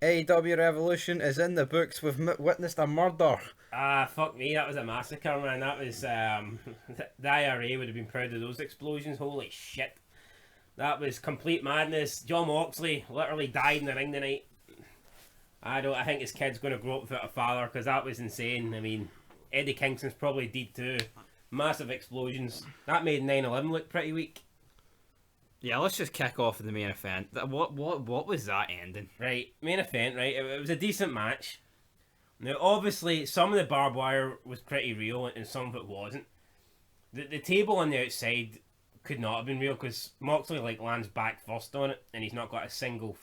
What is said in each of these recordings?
AEW Revolution is in the books. We've witnessed a murder. Ah, fuck me, that was a massacre, man. That was, the IRA would have been proud of those explosions. Holy shit. That was complete madness. John Moxley literally died in the ring tonight. I think his kid's going to grow up without a father, because that was insane. I mean, Eddie Kingston's probably dead too. Massive explosions. That made 9/11 look pretty weak. Yeah, let's just kick off with the main event. What was that ending? Right, main event, right? It was a decent match. Now, obviously, some of the barbed wire was pretty real and some of it wasn't. The table on the outside could not have been real because Moxley lands back first on it and he's not got a single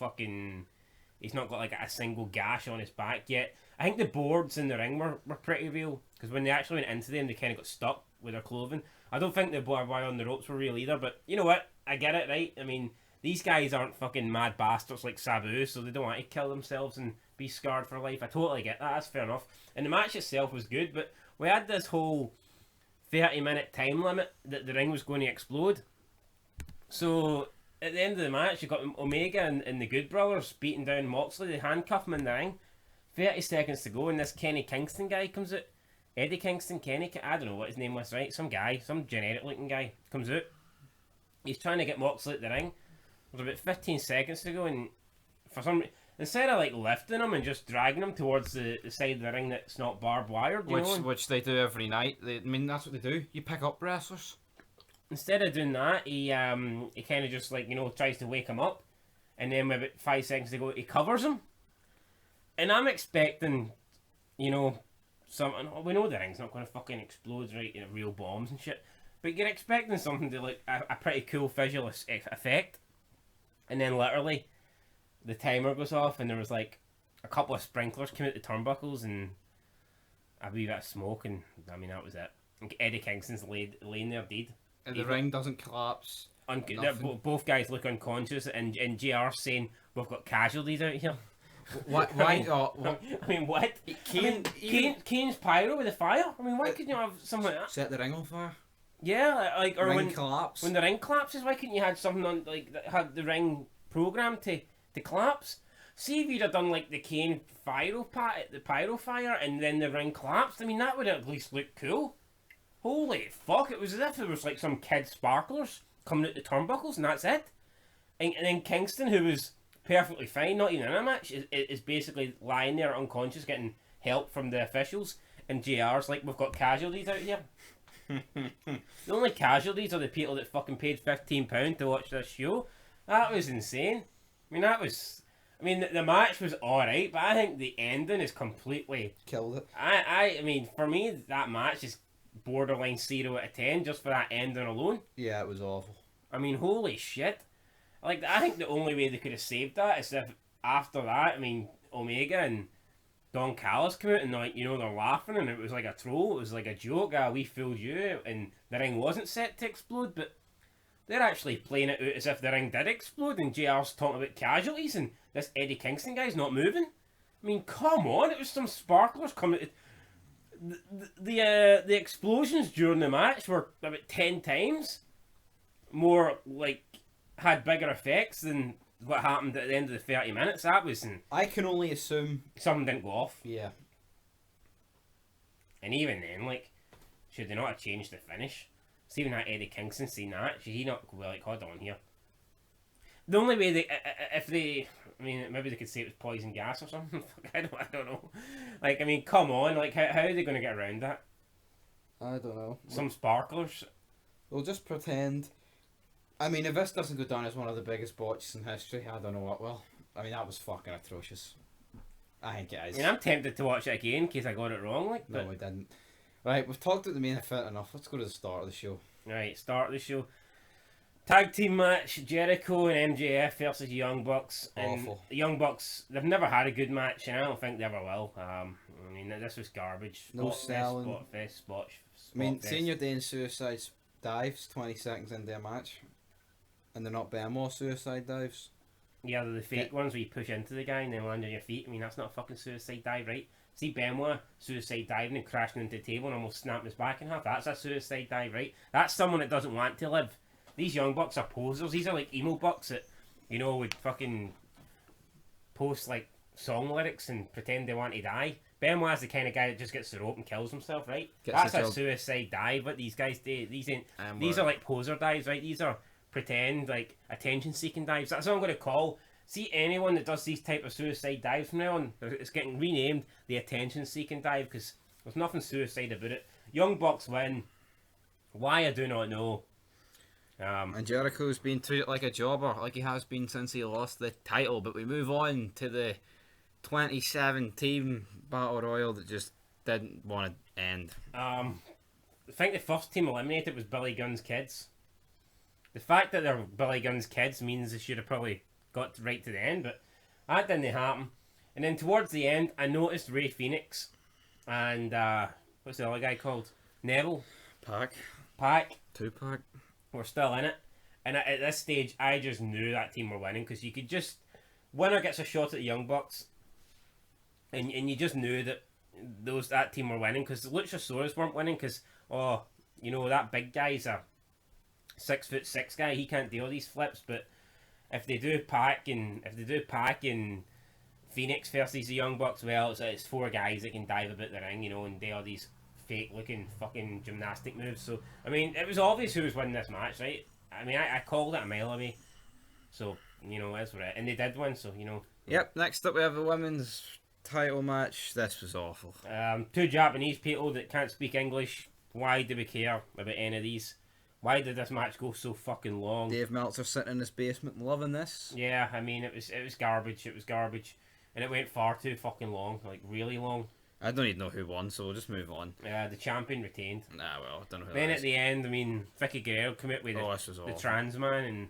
gash on his back yet. I think the boards in the ring were pretty real because when they actually went into them, they kind of got stuck with their clothing. I don't think the barbed wire on the ropes were real either, but you know what? I get it, right? I mean, these guys aren't fucking mad bastards like Sabu, so they don't want to kill themselves and be scarred for life. I totally get that. That's fair enough. And the match itself was good, but we had this whole 30-minute time limit that the ring was going to explode. So at the end of the match, you got Omega and the Good Brothers beating down Moxley. They handcuff him in the ring. 30 seconds to go, and this Kenny Kingston guy comes out. Eddie Kingston, I don't know what his name was, right? Some generic looking guy comes out. He's trying to get Moxley at the ring. There's about 15 seconds to go, and for some instead of lifting him and just dragging him towards the side of the ring that's not barbed wire, Which they do every night. That's what they do. You pick up wrestlers. Instead of doing that, he kind of just tries to wake him up, and then with about 5 seconds to go, he covers him. And I'm expecting, we know the ring's not going to fucking explode, right? Real bombs and shit. But you're expecting something to a pretty cool visual effect. And then literally, the timer goes off and there was a couple of sprinklers came out the turnbuckles and a wee bit of smoke and I mean that was it. And Eddie Kingston's laying there dead. And the ring doesn't collapse. Both guys look unconscious and JR saying, we've got casualties out here. What? Why? I mean, what? Kane's pyro with a fire? I mean, why couldn't you have something like that? Set the ring on fire? Yeah, or ring collapse. When the ring collapses, why couldn't you have something on that had the ring programmed to collapse? See if you'd have done the Kane the pyro fire, and then the ring collapsed. I mean, that would at least look cool. Holy fuck! It was as if there was some kid sparklers coming out the turnbuckles, and that's it. And then Kingston, who was perfectly fine, not even in a match, is basically lying there unconscious, getting help from the officials. And JR's we've got casualties out here. The only casualties are the people that fucking paid £15 to watch this show. That was insane. I mean, the match was alright, but I think the ending is completely killed it. I mean, for me, that match is borderline 0 out of 10 just for that ending alone. Yeah, it was awful. I mean, holy shit. I think the only way they could have saved that is if after that, I mean, Omega and Don Callis come out and they're laughing and it was like a troll, it was like a joke, we fooled you, and the ring wasn't set to explode, but they're actually playing it out as if the ring did explode and JR's talking about casualties and this Eddie Kingston guy's not moving. I mean, come on, it was some sparklers coming out. The explosions during the match were about 10 times more, had bigger effects than what happened at the end of the 30 minutes. That was... I can only assume... something didn't go off. Yeah. And even then, should they not have changed the finish? See, even that Eddie Kingston seen that, should he not go, hold on here? The only way maybe they could say it was poison gas or something. I don't know. Come on, how are they going to get around that? I don't know. Some sparklers? We'll just pretend... I mean, if this doesn't go down as one of the biggest botches in history, I don't know what will. I mean, that was fucking atrocious. I think it is. I mean, I'm tempted to watch it again in case I got it wrong. No, we didn't. Right, we've talked about the main event enough. Let's go to the start of the show. Right, start of the show. Tag team match, Jericho and MJF versus Young Bucks. And awful. The Young Bucks, they've never had a good match, and I don't think they ever will. I mean, this was garbage. No selling. Spot I mean, fest. seeing you're doing suicide dives 20 seconds into a match, and they're not Benoit suicide dives. Yeah, they're the fake ones where you push into the guy and then land on your feet. I mean, that's not a fucking suicide dive, right? See Benoit suicide diving and crashing into the table and almost snapping his back in half. That's a suicide dive, right? That's someone that doesn't want to live. These Young Bucks are posers. These are emo bucks that, would fucking post song lyrics and pretend they want to die. Benoit's the kind of guy that just gets the rope and kills himself, right? Gets That's the a job. suicide dive. What these guys do, these These are like poser dives, right? These are pretend like attention seeking dives. That's what I'm going to call. See anyone that does these type of suicide dives from now on, it's getting renamed the attention seeking dive because there's nothing suicide about it. Young Bucks win. Why I do not know. And Jericho's been treated like a jobber, like he has been since he lost the title. But we move on to the 2017 Battle Royal that just didn't want to end. I think the first team eliminated was Billy Gunn's kids. The fact that they're Billy Gunn's kids means they should have probably got right to the end, but that didn't happen. And then towards the end, I noticed Ray Phoenix and what's the other guy called? Neville. Pac. Tupac. Were still in it. And at this stage, I just knew that team were winning because you could just... Winner gets a shot at the Young Bucks. And you just knew that that team were winning because the Luchasaurus weren't winning because, that big guy's a 6'6" guy. He can't deal with these flips. But if they do Pac and Phoenix versus the Young Bucks, well, it's four guys that can dive about the ring, and do all these fake looking fucking gymnastic moves. So I mean, it was obvious who was winning this match, right? I mean, I called it a mile away. So that's what and they did win. So Yep. Next up, we have the women's title match. This was awful. Two Japanese people that can't speak English. Why do we care about any of these? Why did this match go so fucking long? Dave Meltzer sitting in his basement loving this. Yeah, I mean, it was garbage. It was garbage, and it went far too fucking long, like really long. I don't even know who won, so we'll just move on. The champion retained. Nah, well, I don't know who Then that at is. the end, I mean, Vicky Guerrero come out with This was the awful. trans man and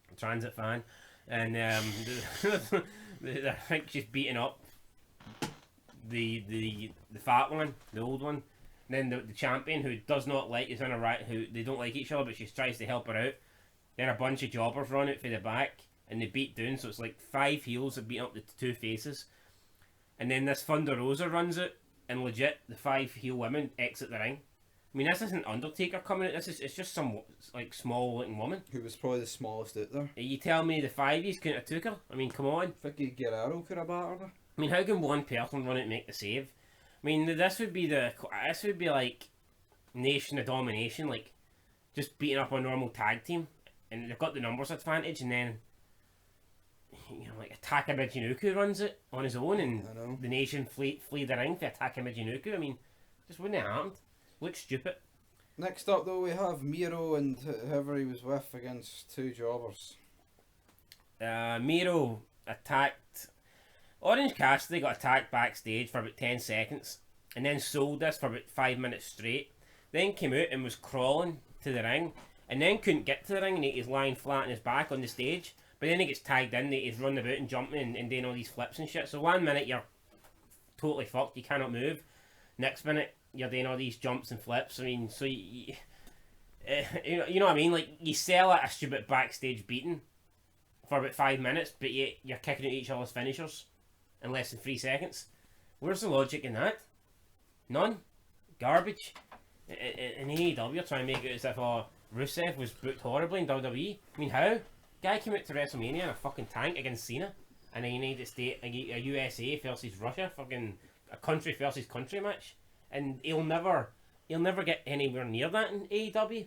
the transit fan, and I think she's beating up the fat one, the old one. And then the champion who does not like is on a right, who they don't like each other, but she tries to help her out. Then a bunch of jobbers run out for the back and they beat down, so it's like 5 heels that beat up the 2 faces. And then this Thunder Rosa runs out, and legit, the 5 heel women exit the ring. I mean, this isn't Undertaker coming out. It's just some like small looking woman. Who was probably the smallest out there. You tell me the 5's couldn't have took her? I mean, come on. Vicky Guerrero could have battered her. I mean, how can one person run out and make the save? I mean, this would be like Nation of Domination, like just beating up a normal tag team, and they've got the numbers advantage, and then like Taka Michinoku runs it on his own, and I know. the Nation flee the ring for Taka Michinoku. I mean, just wouldn't have happened. Looks stupid. Next up, though, we have Miro and whoever he was with against 2 jobbers. Miro attacked. Orange Cassidy got attacked backstage for about 10 seconds and then sold this for about 5 minutes straight. Then came out and was crawling to the ring and then couldn't get to the ring and he's lying flat on his back on the stage. But then he gets tagged in, he's running about and jumping and doing all these flips and shit. So 1 minute you're totally fucked, you cannot move. Next minute you're doing all these jumps and flips. I mean, so you know what I mean? Like, you sell a stupid backstage beating for about 5 minutes, but you're kicking at each other's finishers in less than 3 seconds. Where's the logic in that? None. Garbage. In AEW, you're trying to make it as if Rusev was booked horribly in WWE. I mean, how? Guy came out to WrestleMania in a fucking tank against Cena in a United States, a USA versus Russia, fucking a country versus country match, and he'll never get anywhere near that in AEW.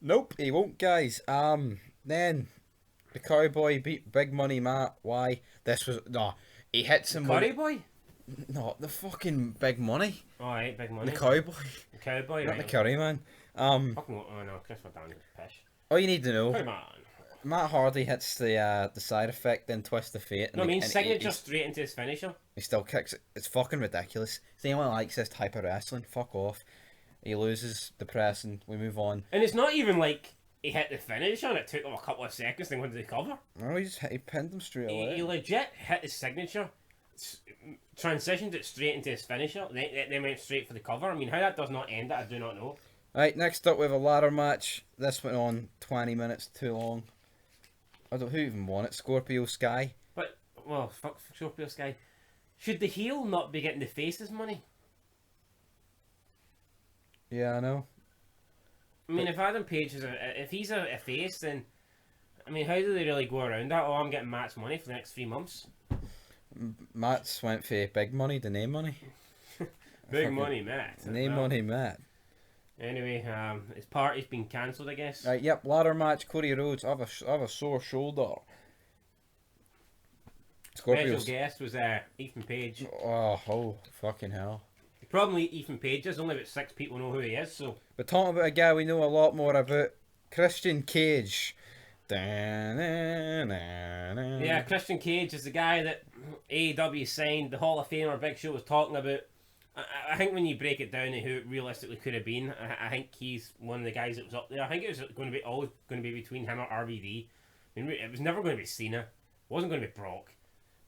Nope, he won't, guys. Then the Cowboy beat Big Money Matt. Why? This was he hits him Curry with Boy. no the fucking Big Money. Alright, Big Money. The Cowboy, The Cowboy. not the Right. Curry Man. Fucking oh no, Christopher Daniels pish. All you need to know, Come on. Matt Hardy hits the side effect, then Twist of Fate. No, I mean and signature straight into his finisher. he still kicks it. It's fucking ridiculous. If anyone likes this type of wrestling, fuck off. He loses the press and we move on. And it's not even like he hit the finisher and it took him a couple of seconds to go into the cover. No, he pinned him straight away. He legit hit his signature, transitioned it straight into his finisher, then went straight for the cover. I mean, how that does not end it, I do not know. Right, next up we have a ladder match. This went on 20 minutes too long. I don't know who even won it. Scorpio Sky. But, well, fuck Scorpio Sky. Should the heel not be getting the face's money? Yeah, I know. I mean, if Adam Page is if he's a face, then I mean, how do they really go around that? Oh, I'm getting Matt's money for the next 3 months. Matt's went for big money to name money. Big Fucking money, Matt. Name Well, money, Matt. Anyway, his party's been cancelled, I guess. Right, yep, ladder match, Cody Rhodes. I have a sore shoulder. Special Scorpios. guest was Ethan Page. Oh, fucking hell. The problem with Ethan Page is only about 6 people know who he is, so But talking about a guy we know a lot more about, Christian Cage. yeah, Christian Cage is the guy that AEW signed. The Hall of Famer Big Show was talking about. I think when you break it down to who it realistically could have been, I think he's one of the guys that was up there. I think it was always going to be between him or RVD. I mean, it was never going to be Cena. It wasn't going to be Brock. I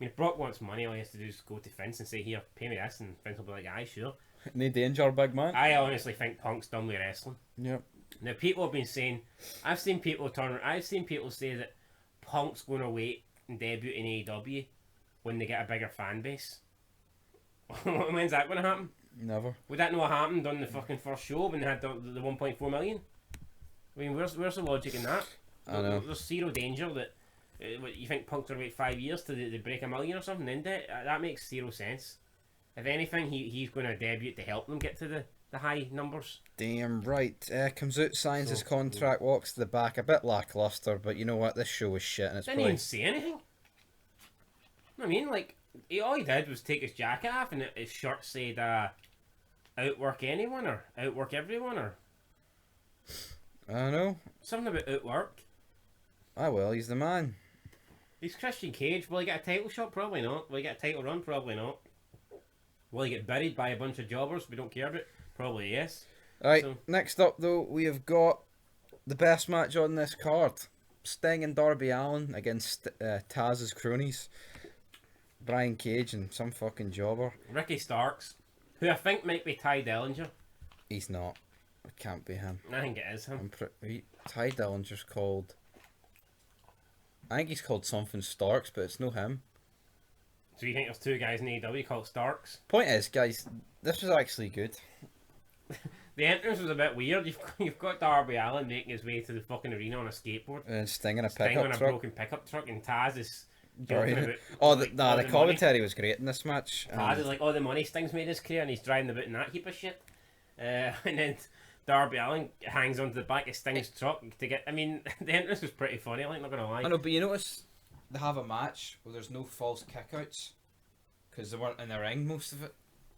mean, if Brock wants money, all he has to do is go to Vince and say, "Here, pay me this," and Vince will be like, "Aye, sure." No danger, big man. I honestly think Punk's done with wrestling. Yep. Now, people have been saying, I've seen people say that Punk's going to wait and debut in AEW when they get a bigger fan base. When's that going to happen? Never. Would that not have happened on the fucking first show when they had the 1.4 million? I mean, where's the logic in that? I know. There's zero danger that you think Punk's going to wait 5 years till they break a million or something. Then that makes zero sense. If anything, he's going to debut to help them get to the high numbers. Damn right. Comes out, signs his So, contract, walks to the back. A bit lackluster, but you know what? This show was shit, and it's Didn't probably... even say anything. I mean, like, all he did was take his jacket off and his shirt said, outwork anyone or outwork everyone or I don't know. something about outwork. Ah well, he's the man. He's Christian Cage. Will he get a title shot? Probably not. Will he get a title run? Probably not. Will he get buried by a bunch of jobbers we don't care about? Probably yes. Right, So- next up though, we have got the best match on this card. Sting and Darby Allin against Taz's cronies. Brian Cage and some fucking jobber. Ricky Starks, who I think might be Ty Dillinger. He's not. It can't be him. I think it is him. Ty Dillinger's called... I think he's called something Starks, but it's no him. So you think there's 2 guys in AEW called Starks? Point is, guys, this was actually good. The entrance was a bit weird. You've got Darby Allin making his way to the fucking arena on a skateboard. And Sting in a Sting pickup on a truck. broken pickup truck, and Taz is joking Brilliant. about Oh, like, the all the commentary was great in this match. Taz is like, all the money Sting's made his career, and he's driving about in that heap of shit. And then Darby Allin hangs onto the back of Sting's truck to get. I mean, the entrance was pretty funny. I'm not gonna lie. I know, but you notice they have a match where there's no false kickouts because they weren't in the ring most of it,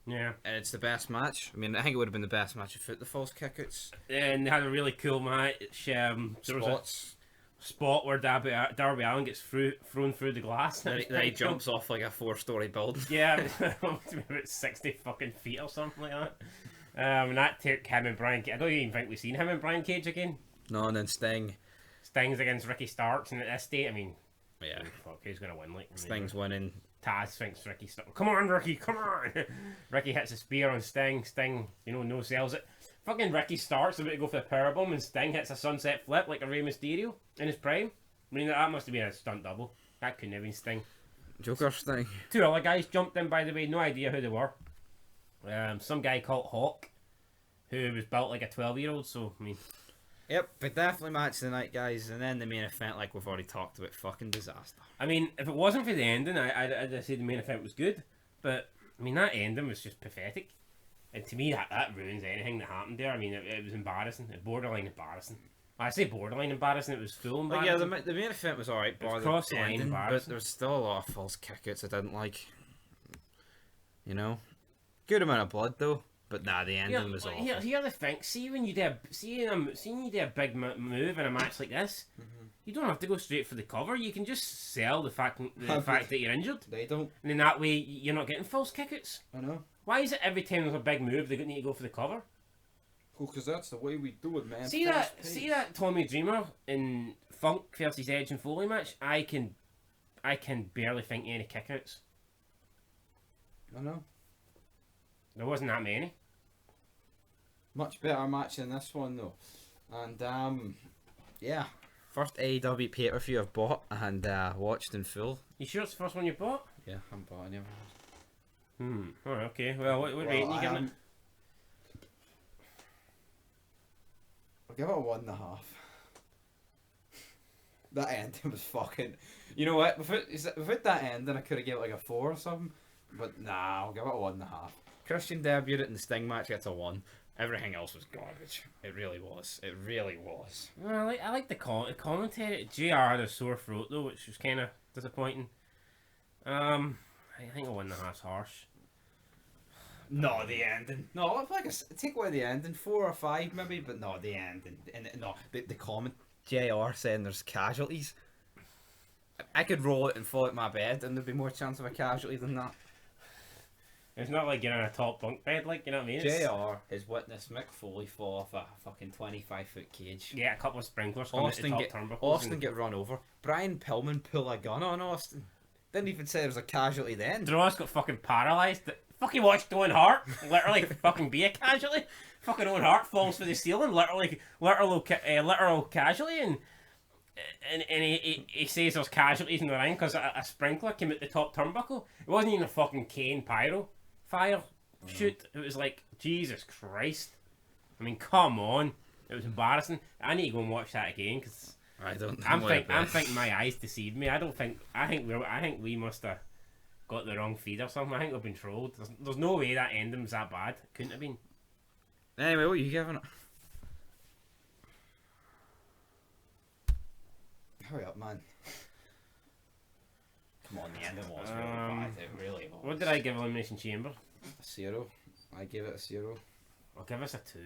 Yeah. and it's the best match. I mean, I think it would have been the best match without the false kickouts. And they had a really cool match. There was a Spots. spot where Darby Allin gets thrown through the glass. Then he jumps off like a 4-story building. Yeah, about 60 fucking feet or something like that. And that took him and Brian Cage. I don't even think we've seen him and Brian Cage again. No, and then Sting. Sting's against Ricky Starks, and at this state, I mean, Yeah. fuck, who's gonna win? Like, I mean, Sting's winning. Taz thinks Ricky Starks. Come on, Ricky, come on! Ricky hits a spear on Sting. Sting, no sells it. Fucking Ricky Starks about to go for the powerbomb, and Sting hits a sunset flip like a Rey Mysterio in his prime. I mean, that must have been a stunt double. That couldn't have been Sting. Joker Sting. 2 other guys jumped in, by the way, no idea who they were. Some guy called Hawk, who was built like a 12-year-old, so, I mean... Yep, but definitely match of the night, guys. And then the main event, like we've already talked about, fucking disaster. I mean, if it wasn't for the ending, I'd say the main event was good. But, I mean, that ending was just pathetic. And to me, that ruins anything that happened there. I mean, it was embarrassing. It borderline embarrassing. I say borderline embarrassing, it was full Like, embarrassing. yeah, the main event was alright, It was bar cross the the line ending, but embarrassing. there was still a lot of false kickouts I didn't like. You know? Good amount of blood, though. But nah, the ending was awful. Here the thing. See when you do a big move in a match like this, you don't have to go straight for the cover. You can just sell the fact that you're injured, They don't. and in that way you're not getting false kickouts. I know. Why is it every time there's a big move they need to go for the cover? Well, because that's the way we do it, man. See that Tommy Dreamer in Funk versus Edge and Foley match? I can barely think any kickouts. I know. There wasn't that many. Much better match than this one, though. And, yeah. First AEW pay-per-view I've bought and watched in full. You sure it's the first one you bought? Yeah, I'm buying it. Oh, okay. Well, what rating you giving it? I'll give it a 1.5. That ending was fucking. You know what? Without that ending, I could have given it like a 4 or something. But nah, I'll give it a 1.5. Christian debuted in the Sting match, gets a 1. Everything else was garbage. It really was. It really was. Well, I like the commentary. JR had a sore throat though, which was kind of disappointing. I think a 1.5's harsh. No, the ending. No, like take away the ending, 4 or 5 maybe, but no, the ending. And no, the comment. JR saying there's casualties. I could roll it and fall out my bed, and there'd be more chance of a casualty than that. It's not like you're in a top bunk bed, like, you know what I mean? JR has witnessed Mick Foley fall off a fucking 25-foot cage. Yeah, a couple of sprinklers coming out the top turnbuckles. Austin get run over. Brian Pillman pull a gun on Austin. Didn't even say there was a casualty then. Dross got fucking paralysed. Fucking watched Owen Hart literally fucking be a casualty. Fucking Owen Hart falls through the ceiling, literal casualty, and he says there's casualties in the ring because a sprinkler came out the top turnbuckle. It wasn't even a fucking Kane pyro fire shoot. It was like, Jesus Christ. I mean, come on. It was embarrassing. I need to go and watch that again because I'm thinking my eyes deceived me. I think we must have got the wrong feed or something. I think we've been trolled. There's no way that ending was that bad. Couldn't have been. Anyway, what are you giving it? Hurry up, man. Come on, the ending was really bad. It really was. What did I give Elimination Chamber? A 0. I gave it a 0. I'll give us a 2.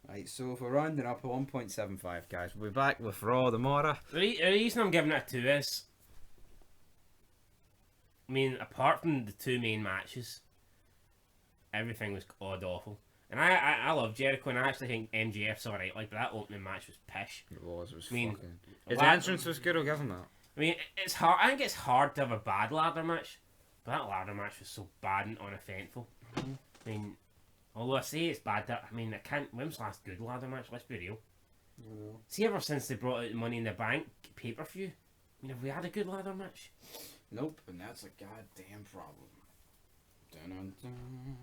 Right, so if we're rounding up a 1.75, guys, we'll be back with Raw tomorrow. The reason I'm giving it a 2 is, I mean, apart from the 2 main matches, everything was awful. And I love Jericho, and I actually think MJF's alright. Like, but that opening match was pish. It was I mean, fucking... His entrance was good, I'll give him that. I mean, it's hard. I think it's hard to have a bad ladder match, but that ladder match was so bad and uneventful. I mean, although I say it's bad, I mean, when's the last good ladder match? Let's be real. See, ever since they brought out the Money in the Bank pay-per-view, I mean, have we had a good ladder match? Nope, and that's a goddamn problem. Dun-dun-dun.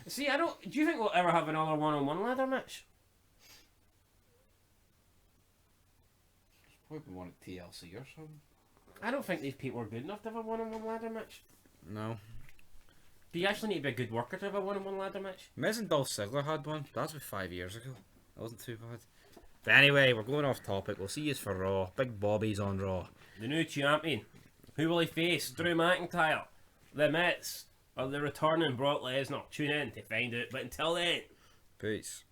See, do you think we'll ever have another one-on-one ladder match? Probably want a TLC or something. I don't think these people are good enough to have a one-on-one ladder match. No. Do you actually need to be a good worker to have a one-on-one ladder match? Miz and Dolph Ziggler had one. That was about 5 years ago. That wasn't too bad. But anyway, we're going off topic. We'll see you for Raw. Big Bobby's on Raw. The new champion. Who will he face? Drew McIntyre, The Miz, or the returning Brock Lesnar? Tune in to find out. But until then, peace.